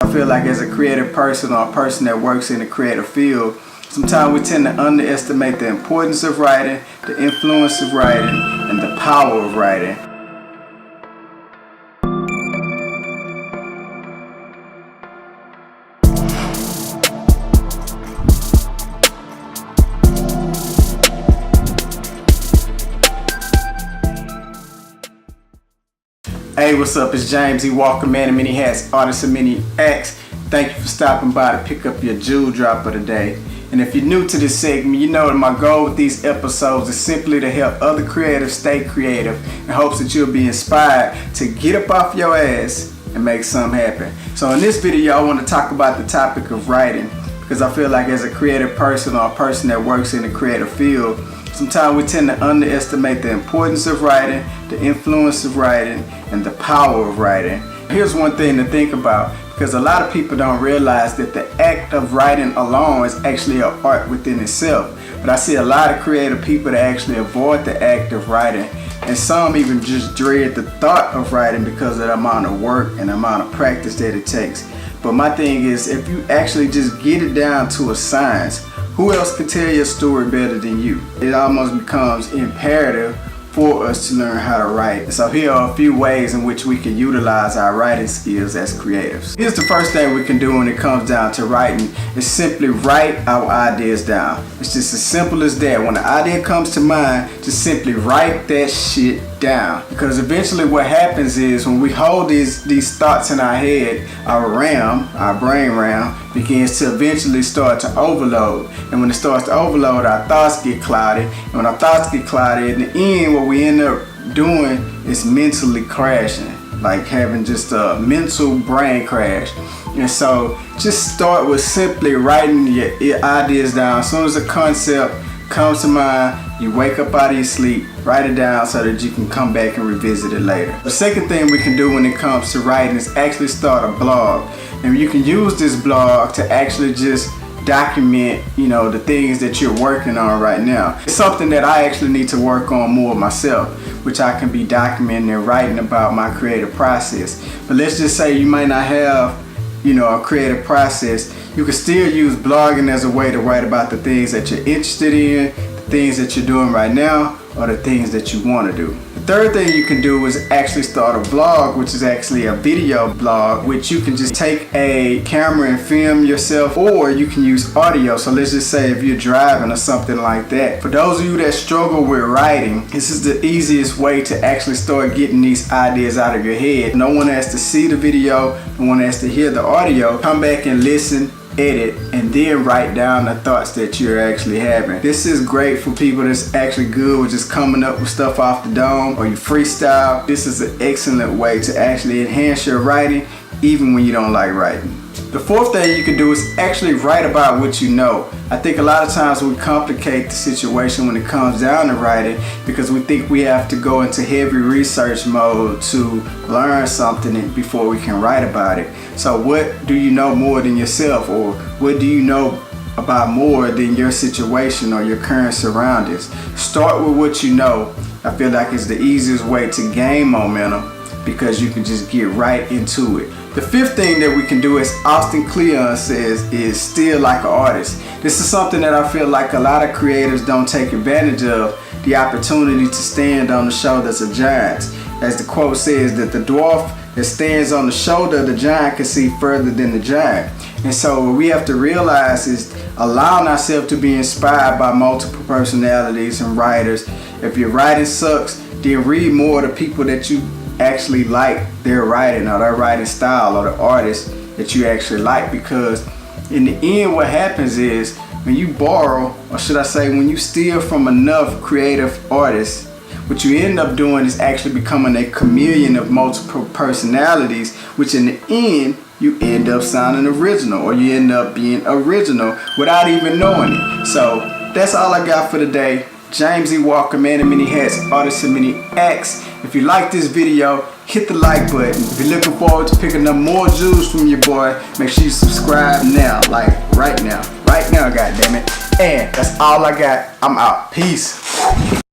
I feel like as a creative person or a person that works in the creative field, sometimes we tend to underestimate the importance of writing, the influence of writing, and the power of writing. Hey, what's up? It's James E. Walker, man of many hats, artist of many acts. Thank you for stopping by to pick up your jewel drop of the day. And if you're new to this segment, you know that my goal with these episodes is simply to help other creatives stay creative in hopes that you'll be inspired to get up off your ass and make something happen. So in this video, I want to talk about the topic of writing, because I feel like as a creative person or a person that works in the creative field, sometimes we tend to underestimate the importance of writing, the influence of writing, and the power of writing. Here's one thing to think about, because a lot of people don't realize that the act of writing alone is actually an art within itself. But I see a lot of creative people that actually avoid the act of writing, and some even just dread the thought of writing because of the amount of work and the amount of practice that it takes. But my thing is, if you actually just get it down to a science, who else can tell your story better than you? It almost becomes imperative for us to learn how to write. So here are a few ways in which we can utilize our writing skills as creatives. Here's the first thing we can do when it comes down to writing, is simply write our ideas down. It's just as simple as that. When an idea comes to mind, just simply write that shit down. Because eventually what happens is, when we hold these thoughts in our head, our brain RAM, begins to eventually start to overload. And when it starts to overload, our thoughts get cloudy. And when our thoughts get cloudy, in the end, what we end up doing is mentally crashing, like having just a mental brain crash. And so just start with simply writing your ideas down. As soon as a concept comes to mind, you wake up out of your sleep, write it down so that you can come back and revisit it later. The second thing we can do when it comes to writing is actually start a blog. And you can use this blog to actually just document, the things that you're working on right now. It's something that I actually need to work on more myself, which I can be documenting and writing about my creative process. But let's just say you might not have, a creative process. You can still use blogging as a way to write about the things that you're interested in, the things that you're doing right now, or the things that you want to do. The third thing you can do is actually start a vlog, which is actually a video blog, which you can just take a camera and film yourself, or you can use audio. So let's just say if you're driving or something like that. For those of you that struggle with writing, this is the easiest way to actually start getting these ideas out of your head. No one has to see the video, no one has to hear the audio. Come back and listen, edit, and then write down the thoughts that you're actually having. This is great for people that's actually good with just coming up with stuff off the dome, or you freestyle. This is an excellent way to actually enhance your writing even when you don't like writing. The fourth thing you can do is actually write about what you know. I think a lot of times we complicate the situation when it comes down to writing, because we think we have to go into heavy research mode to learn something before we can write about it. So what do you know more than yourself, or what do you know about more than your situation or your current surroundings? Start with what you know. I feel like it's the easiest way to gain momentum, because you can just get right into it. The fifth thing that we can do, as Austin Kleon says, is still like an artist. This is something that I feel like a lot of creators don't take advantage of, the opportunity to stand on the shoulders of giants. As the quote says, that the dwarf that stands on the shoulder of the giant can see further than the giant. And so what we have to realize is allowing ourselves to be inspired by multiple personalities and writers. If your writing sucks, then read more of the people that you actually like their writing, or their writing style, or the artists that you actually like. Because in the end, what happens is, when you borrow, or should I say when you steal from enough creative artists, what you end up doing is actually becoming a chameleon of multiple personalities, which in the end you end up sounding original, or you end up being original without even knowing it. So that's all I got for today. James E. Walker, man of many hats, artist of many acts. If you like this video, hit the like button. If you're looking forward to picking up more jewels from your boy, make sure you subscribe now, like right now, goddammit. And that's all I got. I'm out. Peace.